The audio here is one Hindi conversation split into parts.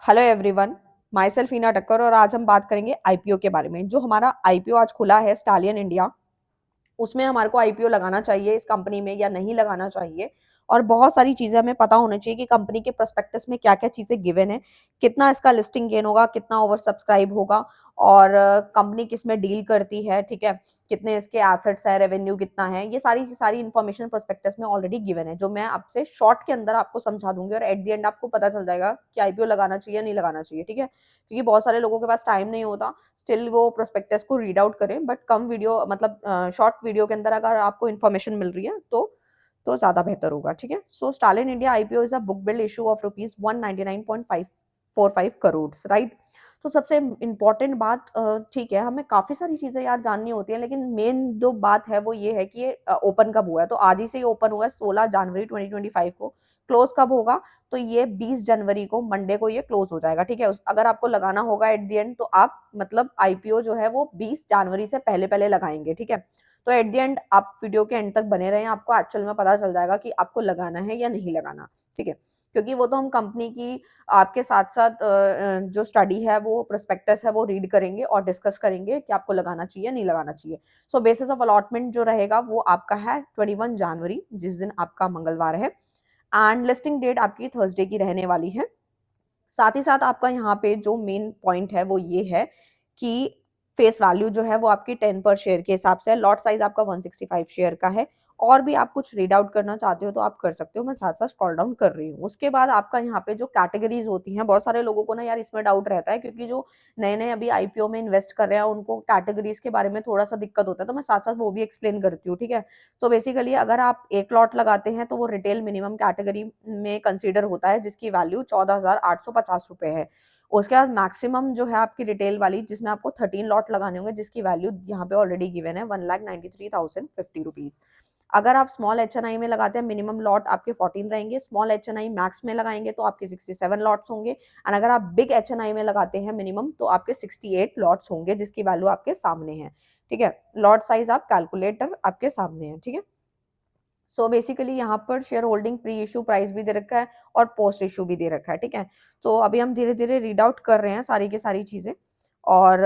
हेलो एवरीवन, माई सेल्फ हीना टक्कर और आज हम बात करेंगे आईपीओ के बारे में। जो हमारा आईपीओ आज खुला है स्टालियन इंडिया, उसमें हमारे को आईपीओ लगाना चाहिए इस कंपनी में या नहीं लगाना चाहिए। और बहुत सारी चीजें हमें पता होनी चाहिए कि कंपनी के प्रोस्पेक्टस में क्या क्या चीजें गिवन है, कितना इसका लिस्टिंग गेन होगा, कितना ओवर सब्सक्राइब होगा, और कंपनी किस में डील करती है, ठीक है, कितने इसके एसेट्स है, रेवेन्यू कितना है, ये सारी सारी इन्फॉर्मेशन प्रोस्पेक्टस में ऑलरेडी गिवन है, जो मैं आपसे शॉर्ट के अंदर आपको समझा दूंगी और एट द एंड आपको पता चल जाएगा कि आईपीओ लगाना चाहिए या नहीं लगाना चाहिए। ठीक है, क्योंकि बहुत सारे लोगों के पास टाइम नहीं होता स्टिल वो प्रोस्पेक्टस को रीड आउट करें, बट कम वीडियो मतलब शॉर्ट वीडियो के अंदर अगर आपको इन्फॉर्मेशन मिल रही है तो ज्यादा बेहतर होगा। ठीक है, so Stallion India IPO is a book build issue of rupees 199.545 crore, right. तो सबसे इम्पोर्टेंट बात, ठीक है, हमें काफी सारी चीजें यार जाननी होती है, लेकिन मेन जो बात है वो ये है कि ये ओपन कब हुआ है। तो आज ही से ही ओपन हुआ है, 16 जनवरी 2025 को। क्लोज कब होगा? तो ये 20 जनवरी को, मंडे को ये क्लोज हो जाएगा। ठीक है, अगर आपको लगाना होगा एट द एंड, तो आप मतलब आईपीओ जो है वो 20 जनवरी से पहले पहले लगाएंगे। ठीक है, तो एट द एंड आप वीडियो के एंड तक बने रहें, आपको एक्चुअल में पता चल जाएगा कि आपको लगाना है या नहीं लगाना। ठीक है, क्योंकि वो तो हम कंपनी की आपके साथ साथ जो स्टडी है, वो प्रोस्पेक्टस है, वो रीड करेंगे और डिस्कस करेंगे कि आपको लगाना चाहिए नहीं लगाना चाहिए। सो बेसिस ऑफ अलॉटमेंट जो रहेगा वो आपका है 21 जनवरी, जिस दिन आपका मंगलवार है, एंड लिस्टिंग डेट आपकी थर्सडे की रहने वाली है। साथ ही साथ आपका यहाँ पे जो मेन पॉइंट है वो ये है कि फेस वैल्यू जो है वो आपकी 10 पर शेयर के हिसाब से है। लॉट साइज आपका 165 शेयर का है। और भी आप कुछ रीड आउट करना चाहते हो तो आप कर सकते हो, मैं साथ साथ स्क्रॉल डाउन कर रही हूँ। उसके बाद आपका यहाँ पे जो कैटेगरीज होती हैं, बहुत सारे लोगों को ना यार इसमें डाउट रहता है, क्योंकि जो नए नए अभी आईपीओ में इन्वेस्ट कर रहे हैं उनको कैटेगरीज के बारे में थोड़ा सा दिक्कत होता है, तो मैं साथ साथ वो भी एक्सप्लेन करती हूँ। ठीक है, तो बेसिकली अगर आप एक लॉट लगाते हैं तो वो रिटेल मिनिमम कैटेगरी में कंसीडर होता है, जिसकी वैल्यू 14,850 रुपए है। उसके बाद मैक्सिमम जो है आपकी रिटेल वाली, जिसमें आपको 13 लॉट लगाने होंगे, जिसकी वैल्यू यहाँ पे ऑलरेडी गिवन है 1,93,050 रुपीज। अगर आप स्मॉल एच एन आई में लगाते हैं, मिनिमम लॉट आपके 14 रहेंगे। Small H N I max में लगाएंगे तो आपके 67 लॉट्स होंगे। एंड अगर आप बिग एच एन आई में लगाते हैं मिनिमम, तो आपके 68 लॉट्स होंगे, जिसकी वैल्यू आपके सामने है। ठीक है, लॉट साइज आप कैलकुलेटर आपके सामने है। ठीक है, सो बेसिकली यहाँ पर share holding pre issue price भी दे रखा है और पोस्ट इशू भी दे रखा है। ठीक है, तो अभी हम धीरे धीरे रीड आउट कर रहे हैं सारी की सारी चीजें। और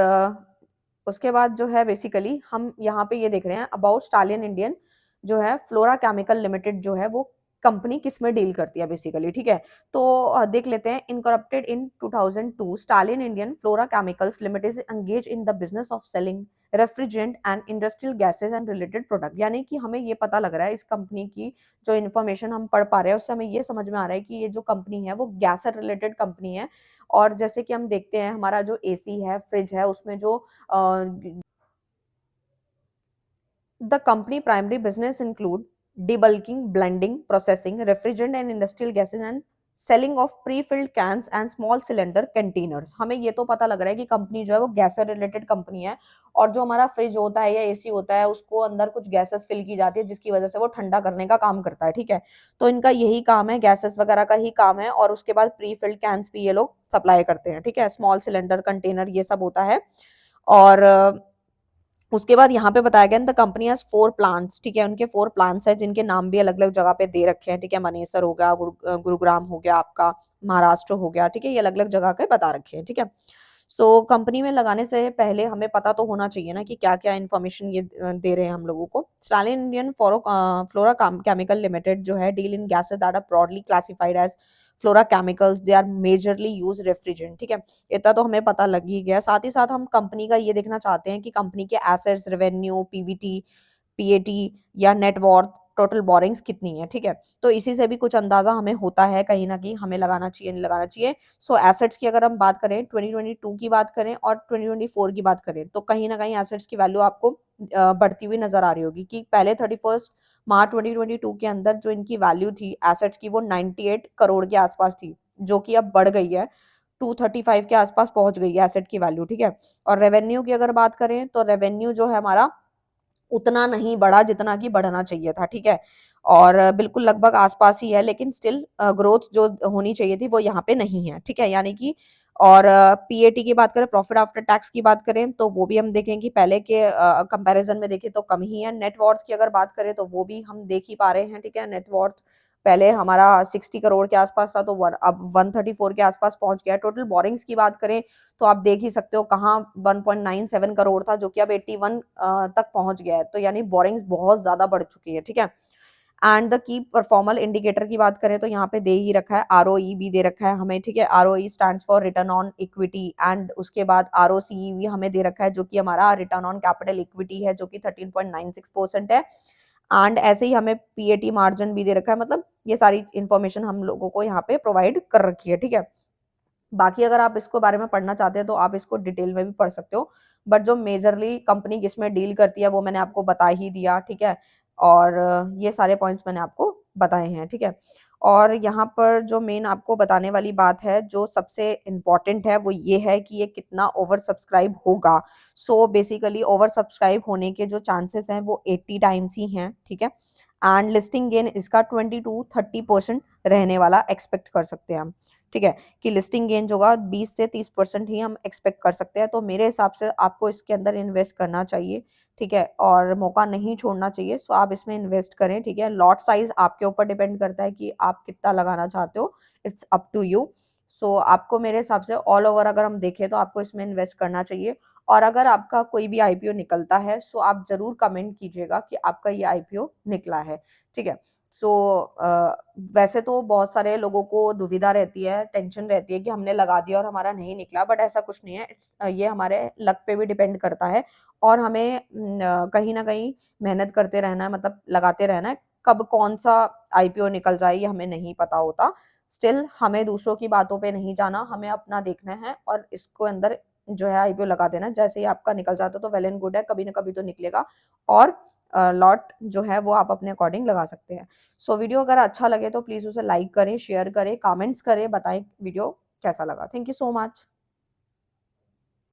उसके बाद जो है बेसिकली हम यहाँ पे ये देख रहे हैं अबाउट स्टालियन इंडियन जो है फ्लोरा केमिकल लिमिटेड जो है वो कंपनी किस में डील करती है बेसिकली। ठीक है, तो देख लेते हैं। Incorporated in 2002, stallion Indian flora chemicals limited is engage in the business of selling refrigerant and industrial gases and related product. यानी कि हमें ये पता लग रहा है, इस कंपनी की जो इन्फॉर्मेशन हम पढ़ पा रहे हैं उससे हमें ये समझ में आ रहा है कि ये जो कंपनी है वो गैस से रिलेटेड कंपनी है। और जैसे कि हम देखते हैं हमारा जो एसी है, फ्रिज है, उसमें जो the company primary business include debulking, blending, processing, refrigerant and industrial gases and selling of pre filled cans and small cylinder containers. हमें ये तो पता लग रहा है कि कंपनी जो है वो गैस से रिलेटेड कंपनी है, और जो हमारा फ्रिज होता है या एसी होता है उसको अंदर कुछ गैसेस फिल की जाती है, जिसकी वजह से वो ठंडा करने का काम करता है। ठीक है, तो इनका यही काम है, गैसेस वगैरह का ही काम है। और उसके बाद प्री फिल्ड कैंस भी ये लोग सप्लाई करते हैं। ठीक है, स्मॉल सिलेंडर कंटेनर ये सब होता है। और उसके बाद यहाँ पे बताया गया द कंपनी हैज 4 प्लांट्स। ठीक है, उनके 4 प्लांट्स है जिनके नाम भी अलग अलग जगह पे दे रखे हैं। ठीक है, मनेसर हो गया, गुरुग्राम हो गया, आपका महाराष्ट्र हो गया। ठीक है, ये अलग अलग जगह के बता रखे हैं। ठीक है, सो कंपनी में लगाने से पहले हमें पता तो होना चाहिए ना कि क्या क्या इन्फॉर्मेशन ये दे रहे हैं हम लोगों को। Stallion Indian fluoro chemical limited जो है deal in gases that are broadly classified as fluoro chemicals, they are majorly use refrigerant. ठीक है, इतना तो हमें पता लग ही गया। साथ ही साथ हम कंपनी का ये देखना चाहते हैं कि कंपनी के एसेट्स, रेवेन्यू, पीबीटी, पीएटी या नेटवर्थ, टोटल बोरिंग्स कितनी है। ठीक है, तो इसी से भी कुछ अंदाजा हमें होता है कहीं ना कहीं हमें लगाना चाहिए नहीं लगाना चाहिए। सो एसेट्स की अगर हम बात करें, 2022 की बात करें और 2024 की बात करें, तो कहीं ना कहीं एसेट्स की वैल्यू आपको बढ़ती हुई नजर आ रही होगी कि पहले 31 मार्च 2022 के अंदर जो इनकी वैल्यू थी एसेट्स की वो 98 करोड़ के आसपास थी, जो कि अब बढ़ गई है 235 के आसपास पहुंच गई है एसेट की वैल्यू। ठीक है, और रेवेन्यू की अगर बात करें तो रेवेन्यू जो है हमारा उतना नहीं बढ़ा जितना कि बढ़ना चाहिए था। ठीक है, और बिल्कुल लगभग आसपास ही है, लेकिन स्टिल ग्रोथ जो होनी चाहिए थी वो यहाँ पे नहीं है। ठीक है, यानी कि और पीएटी की बात करें, प्रॉफिट आफ्टर टैक्स की बात करें, तो वो भी हम देखें कि पहले के कंपैरिजन में देखें तो कम ही है। नेटवर्थ की अगर बात करें तो वो भी हम देख ही पा रहे हैं। ठीक है, नेटवर्थ पहले हमारा 60 करोड़ के आसपास था, तो अब 134 के आसपास पहुंच गया। टोटल बोरिंग्स की बात करें तो आप देख ही सकते हो कहाँ 1.97 करोड़ था, जो कि अब 81 तक पहुंच गया है। तो यानी बोरिंग्स बहुत ज्यादा बढ़ चुकी है, ठीक है। एंड द की परफॉर्मल इंडिकेटर की बात करें तो यहाँ पे दे ही रखा है, आरओई भी दे रखा है हमें, ठीक है। ROE stands for return on equity, and उसके बाद आरओसीई भी हमें दे रखा है, जो कि हमारा रिटर्न ऑन कैपिटल इक्विटी है, जो कि 13.96% है। एंड ऐसे ही हमें पीएटी मार्जिन भी दे रखा है। मतलब ये सारी इंफॉर्मेशन हम लोगों को यहाँ पे प्रोवाइड कर रखी है, ठीक है। बाकी अगर आप इसको बारे में पढ़ना चाहते हैं तो आप इसको डिटेल में भी पढ़ सकते हो, बट जो मेजरली कंपनी किसमें डील करती है वो मैंने आपको बता ही दिया, ठीक है। और ये सारे पॉइंट्स मैंने आपको बताए हैं, ठीक है। और यहाँ पर जो मेन आपको बताने वाली बात है, जो सबसे इम्पोर्टेंट है, वो ये है कि ये कितना ओवर सब्सक्राइब होगा। सो बेसिकली ओवर सब्सक्राइब होने के जो चांसेस हैं वो 80 टाइम्स ही हैं, ठीक है। एंड लिस्टिंग गेन इसका 20 to 30% रहने वाला एक्सपेक्ट कर सकते हैं हम, ठीक है। कि लिस्टिंग गेन जो होगा 20 से 30% ही हम एक्सपेक्ट कर सकते हैं। तो मेरे हिसाब से आपको इसके अंदर इन्वेस्ट करना चाहिए, ठीक है, और मौका नहीं छोड़ना चाहिए। सो आप इसमें इन्वेस्ट करें, ठीक है। लॉट साइज आपके ऊपर डिपेंड करता है कि आप कितना लगाना चाहते हो, इट्स अप टू यू। सो आपको मेरे हिसाब से ऑल ओवर अगर हम देखें तो आपको इसमें इन्वेस्ट करना चाहिए। और अगर आपका कोई भी आईपीओ निकलता है सो आप जरूर कमेंट कीजिएगा कि आपका ये आईपीओ निकला है, ठीक है। सो वैसे तो बहुत सारे लोगों को दुविधा रहती है, टेंशन रहती है कि हमने लगा दिया और हमारा नहीं निकला, बट ऐसा कुछ नहीं है। ये हमारे लक पे भी डिपेंड करता है, और हमें कहीं ना कहीं मेहनत करते रहना है, मतलब लगाते रहना है। कब कौन सा आईपीओ निकल जाए ये हमें नहीं पता होता। स्टिल हमें दूसरों की बातों पे नहीं जाना, हमें अपना देखना है और इसको अंदर जो है आईपीओ लगा देना। जैसे ही आपका निकल जाता तो वेल एंड गुड है, कभी ना कभी तो निकलेगा। और लॉट जो है वो आप अपने अकॉर्डिंग लगा सकते हैं। सो वीडियो अगर अच्छा लगे तो प्लीज़ उसे लाइक करें, शेयर करें, कमेंट्स करें, बताएं वीडियो कैसा लगा। Thank you so much.